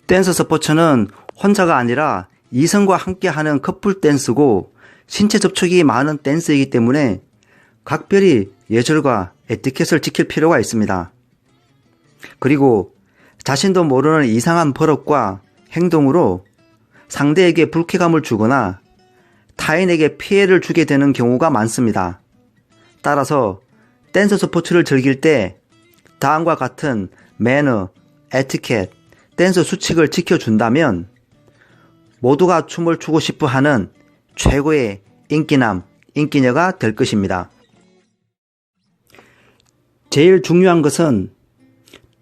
댄스 스포츠는 혼자가 아니라 이성과 함께하는 커플 댄스고 신체 접촉이 많은 댄스이기 때문에 각별히 예절과 에티켓을 지킬 필요가 있습니다. 그리고 자신도 모르는 이상한 버릇과 행동으로 상대에게 불쾌감을 주거나 타인에게 피해를 주게 되는 경우가 많습니다. 따라서 댄스 스포츠를 즐길 때 다음과 같은 매너, 에티켓, 댄스 수칙을 지켜준다면 모두가 춤을 추고 싶어 하는 최고의 인기남, 인기녀가 될 것입니다. 제일 중요한 것은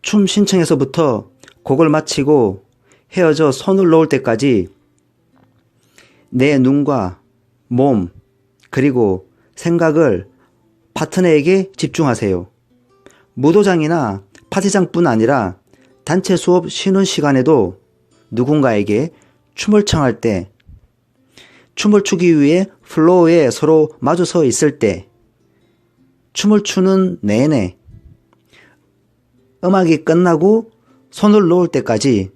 춤 신청에서부터 곡을 마치고 헤어져 손을 놓을 때까지 내 눈과 몸 그리고 생각을 파트너에게 집중하세요. 무도장이나 파티장뿐 아니라 단체 수업 쉬는 시간에도 누군가에게 춤을 청할 때, 춤을 추기 위해 플로어에 서로 마주서 있을 때, 춤을 추는 내내, 음악이 끝나고 손을 놓을 때까지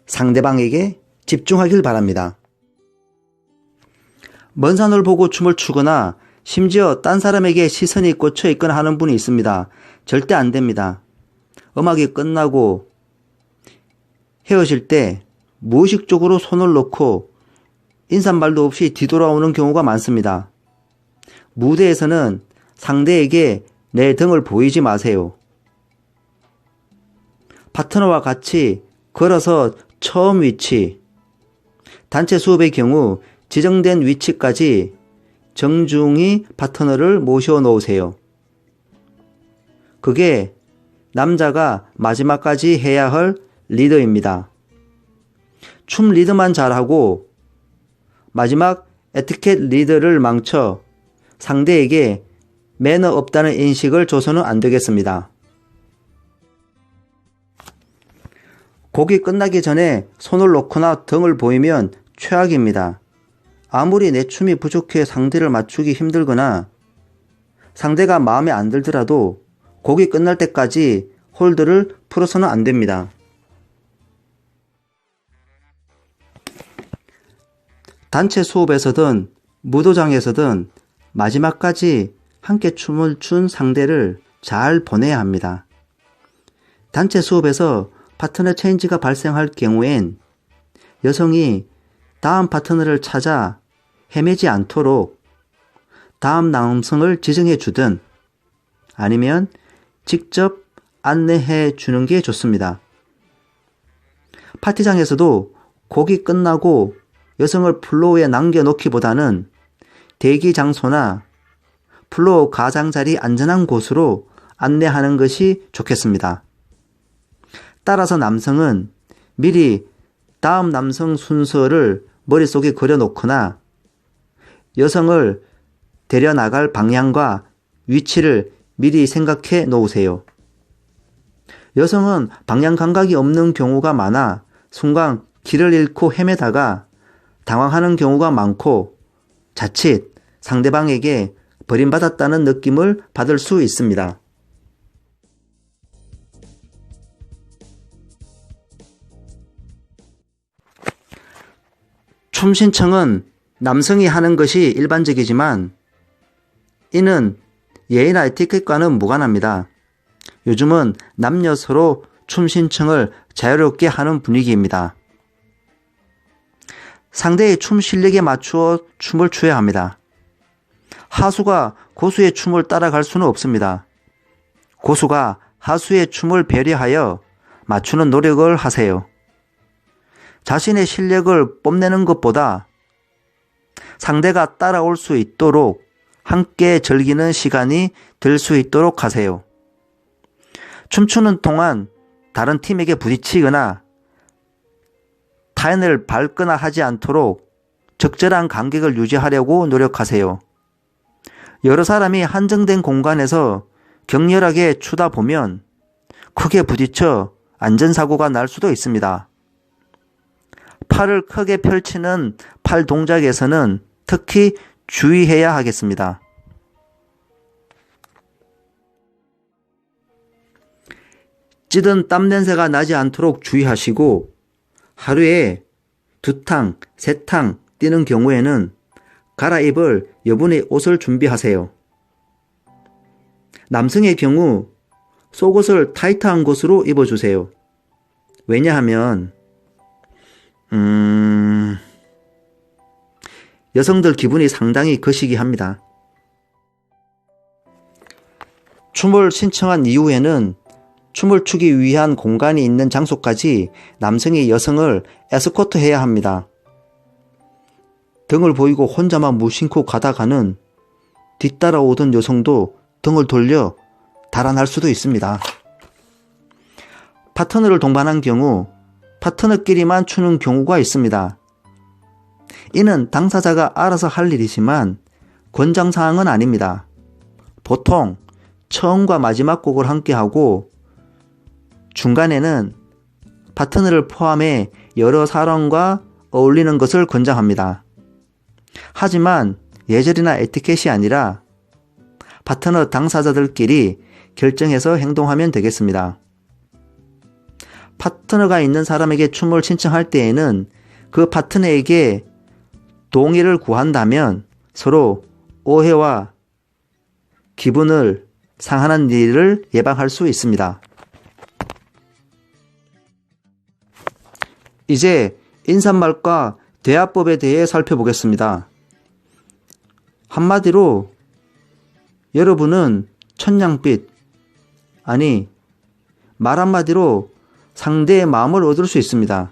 상대방에게 집중하길 바랍니다. 먼 산을 보고 춤을 추거나 심지어 딴 사람에게 시선이 꽂혀 있거나 하는 분이 있습니다. 절대 안 됩니다. 음악이 끝나고 헤어질 때 무의식적으로 손을 놓고 인사말도 없이 뒤돌아오는 경우가 많습니다. 무대에서는 상대에게 내 등을 보이지 마세요. 파트너와 같이 걸어서 처음 위치, 단체 수업의 경우 지정된 위치까지 정중히 파트너를 모셔 놓으세요. 그게 남자가 마지막까지 해야 할 리더입니다. 춤 리더만 잘하고 마지막 에티켓 리더를 망쳐 상대에게 매너 없다는 인식을 줘서는 안 되겠습니다. 곡이 끝나기 전에 손을 놓거나 등을 보이면 최악입니다. 아무리 내 춤이 부족해 상대를 맞추기 힘들거나 상대가 마음에 안 들더라도 곡이 끝날 때까지 홀드를 풀어서는 안 됩니다. 단체 수업에서든 무도장에서든 마지막까지 함께 춤을 춘 상대를 잘 보내야 합니다. 단체 수업에서 파트너 체인지가 발생할 경우엔 여성이 다음 파트너를 찾아 헤매지 않도록 다음 남성을 지정해 주든 아니면 직접 안내해 주는 게 좋습니다. 파티장에서도 곡이 끝나고 여성을 플로어에 남겨놓기보다는 대기 장소나 플로어 가장자리 안전한 곳으로 안내하는 것이 좋겠습니다. 따라서 남성은 미리 다음 남성 순서를 머릿속에 그려놓거나 여성을 데려나갈 방향과 위치를 미리 생각해 놓으세요. 여성은 방향 감각이 없는 경우가 많아 순간 길을 잃고 헤매다가 당황하는 경우가 많고 자칫 상대방에게 버림받았다는 느낌을 받을 수 있습니다. 춤 신청은 남성이 하는 것이 일반적이지만 이는 예의나 에티켓과는 무관합니다. 요즘은 남녀 서로 춤 신청을 자유롭게 하는 분위기입니다. 상대의 춤 실력에 맞추어 춤을 추어야 합니다. 하수가 고수의 춤을 따라갈 수는 없습니다. 고수가 하수의 춤을 배려하여 맞추는 노력을 하세요. 자신의 실력을 뽐내는 것보다 상대가 따라올 수 있도록 함께 즐기는 시간이 될 수 있도록 하세요. 춤추는 동안 다른 팀에게 부딪히거나 타인을 밟거나 하지 않도록 적절한 간격을 유지하려고 노력하세요. 여러 사람이 한정된 공간에서 격렬하게 추다 보면 크게 부딪혀 안전사고가 날 수도 있습니다. 팔을 크게 펼치는 팔 동작에서는 특히 주의해야 하겠습니다. 찌든 땀 냄새가 나지 않도록 주의하시고 하루에 2탕, 3탕 뛰는 경우에는 갈아입을 여분의 옷을 준비하세요. 남성의 경우 속옷을 타이트한 것으로 입어주세요. 왜냐하면 여성들 기분이 상당히 거시기 합니다. 춤을 신청한 이후에는 춤을 추기 위한 공간이 있는 장소까지 남성이 여성을 에스코트해야 합니다. 등을 보이고 혼자만 무심코 가다가는 뒤따라오던 여성도 등을 돌려 달아날 수도 있습니다. 파트너를 동반한 경우 파트너끼리만 추는 경우가 있습니다. 이는 당사자가 알아서 할 일이지만 권장사항은 아닙니다. 보통 처음과 마지막 곡을 함께하고 중간에는 파트너를 포함해 여러 사람과 어울리는 것을 권장합니다. 하지만 예절이나 에티켓이 아니라 파트너 당사자들끼리 결정해서 행동하면 되겠습니다. 파트너가 있는 사람에게 춤을 신청할 때에는 그 파트너에게 동의를 구한다면 서로 오해와 기분을 상하는 일을 예방할 수 있습니다. 이제 인사말과 대화법에 대해 살펴보겠습니다. 한마디로 여러분은 천냥빛, 아니 말 한마디로 상대의 마음을 얻을 수 있습니다.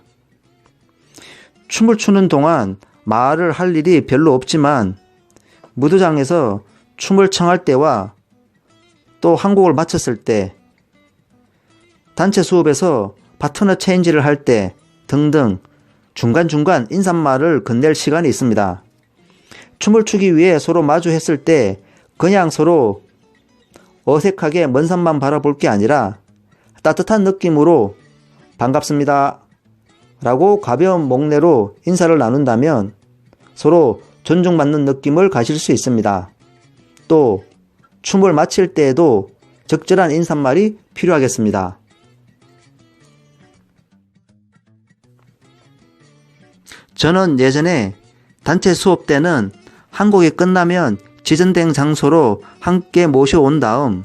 춤을 추는 동안 말을 할 일이 별로 없지만 무도장에서 춤을 청할 때와 또 한 곡을 마쳤을 때, 단체 수업에서 파트너 체인지를 할 때 등등 중간중간 인사말을 건넬 시간이 있습니다. 춤을 추기 위해 서로 마주했을 때 그냥 서로 어색하게 먼 산만 바라볼 게 아니라 따뜻한 느낌으로 반갑습니다 라고 가벼운 목례로 인사를 나눈다면 서로 존중받는 느낌을 가질 수 있습니다. 또 춤을 마칠 때에도 적절한 인사말이 필요하겠습니다. 저는 예전에 단체 수업 때는 한 곡이 끝나면 지정된 장소로 함께 모셔온 다음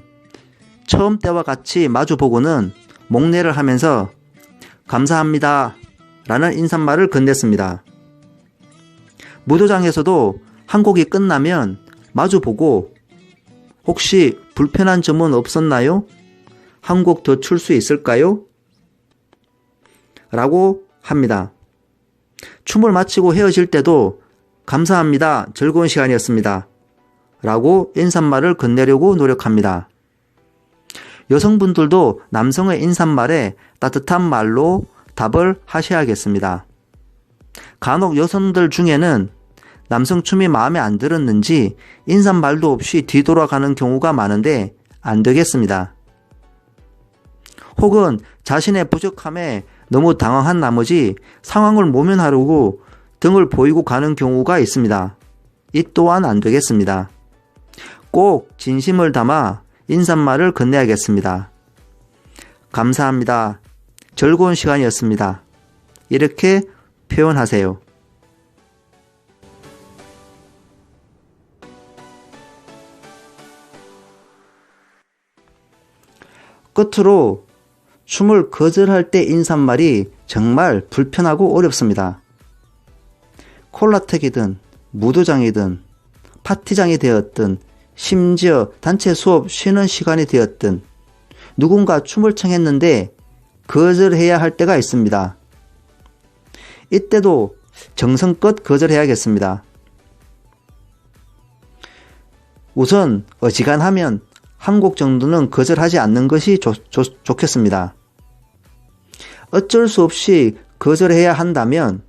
처음 때와 같이 마주보고는 목례를 하면서 감사합니다 라는 인사말을 건넸습니다. 무도장에서도 한 곡이 끝나면 마주보고 혹시 불편한 점은 없었나요? 한 곡 더 출 수 있을까요? 라고 합니다. 춤을 마치고 헤어질 때도 감사합니다. 즐거운 시간이었습니다. 라고 인사말을 건네려고 노력합니다. 여성분들도 남성의 인사말에 따뜻한 말로 답을 하셔야겠습니다. 간혹 여성들 중에는 남성 춤이 마음에 안 들었는지 인사말도 없이 뒤돌아가는 경우가 많은데 안 되겠습니다. 혹은 자신의 부족함에 너무 당황한 나머지 상황을 모면하려고 등을 보이고 가는 경우가 있습니다. 이 또한 안 되겠습니다. 꼭 진심을 담아 인사말을 건네야겠습니다. 감사합니다. 즐거운 시간이었습니다. 이렇게 표현하세요. 끝으로 춤을 거절할 때 인사말이 정말 불편하고 어렵습니다. 콜라텍이든 무도장이든 파티장이 되었든 심지어 단체 수업 쉬는 시간이 되었든 누군가 춤을 청했는데 거절해야 할 때가 있습니다. 이때도 정성껏 거절해야겠습니다. 우선 어지간하면 한 곡 정도는 거절하지 않는 것이 좋겠습니다. 어쩔 수 없이 거절해야 한다면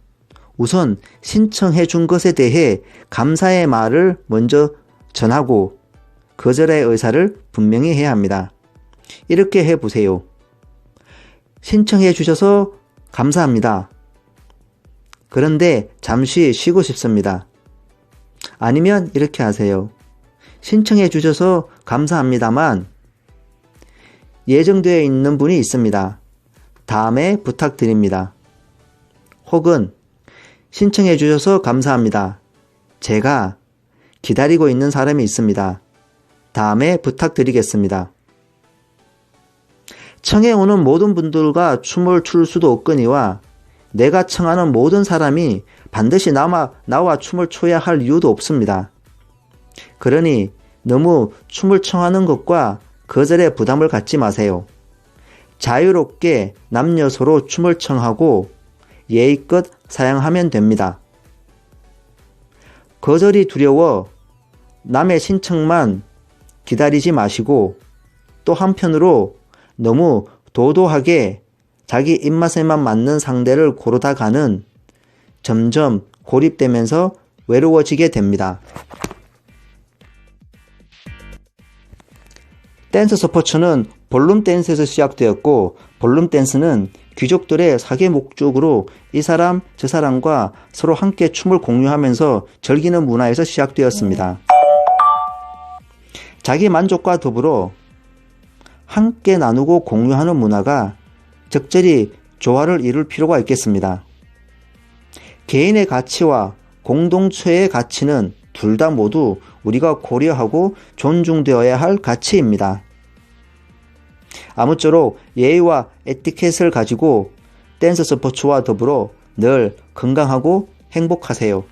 우선 신청해 준 것에 대해 감사의 말을 먼저 전하고 거절의 의사를 분명히 해야 합니다. 이렇게 해보세요. 신청해 주셔서 감사합니다. 그런데 잠시 쉬고 싶습니다. 아니면 이렇게 하세요. 신청해 주셔서 감사합니다만 예정되어 있는 분이 있습니다. 다음에 부탁드립니다. 혹은 신청해 주셔서 감사합니다. 제가 기다리고 있는 사람이 있습니다. 다음에 부탁드리겠습니다. 청해 오는 모든 분들과 춤을 출 수도 없거니와 내가 청하는 모든 사람이 반드시 나와 춤을 춰야 할 이유도 없습니다. 그러니 너무 춤을 청하는 것과 거절에 부담을 갖지 마세요. 자유롭게 남녀 서로 춤을 청하고 예의껏 사양하면 됩니다. 거절이 두려워 남의 신청만 기다리지 마시고 또 한편으로 너무 도도하게 자기 입맛에만 맞는 상대를 고르다가는 점점 고립되면서 외로워지게 됩니다. 댄스 스포츠는 볼룸 댄스에서 시작되었고 볼룸 댄스는 귀족들의 사계 목적으로 이 사람 저 사람과 서로 함께 춤을 공유하면서 즐기는 문화에서 시작되었습니다. 자기 만족과 더불어 함께 나누고 공유하는 문화가 적절히 조화를 이룰 필요가 있겠습니다. 개인의 가치와 공동체의 가치는 둘 다 모두 우리가 고려하고 존중되어야 할 가치입니다. 아무쪼록 예의와 에티켓을 가지고 댄스 스포츠와 더불어 늘 건강하고 행복하세요.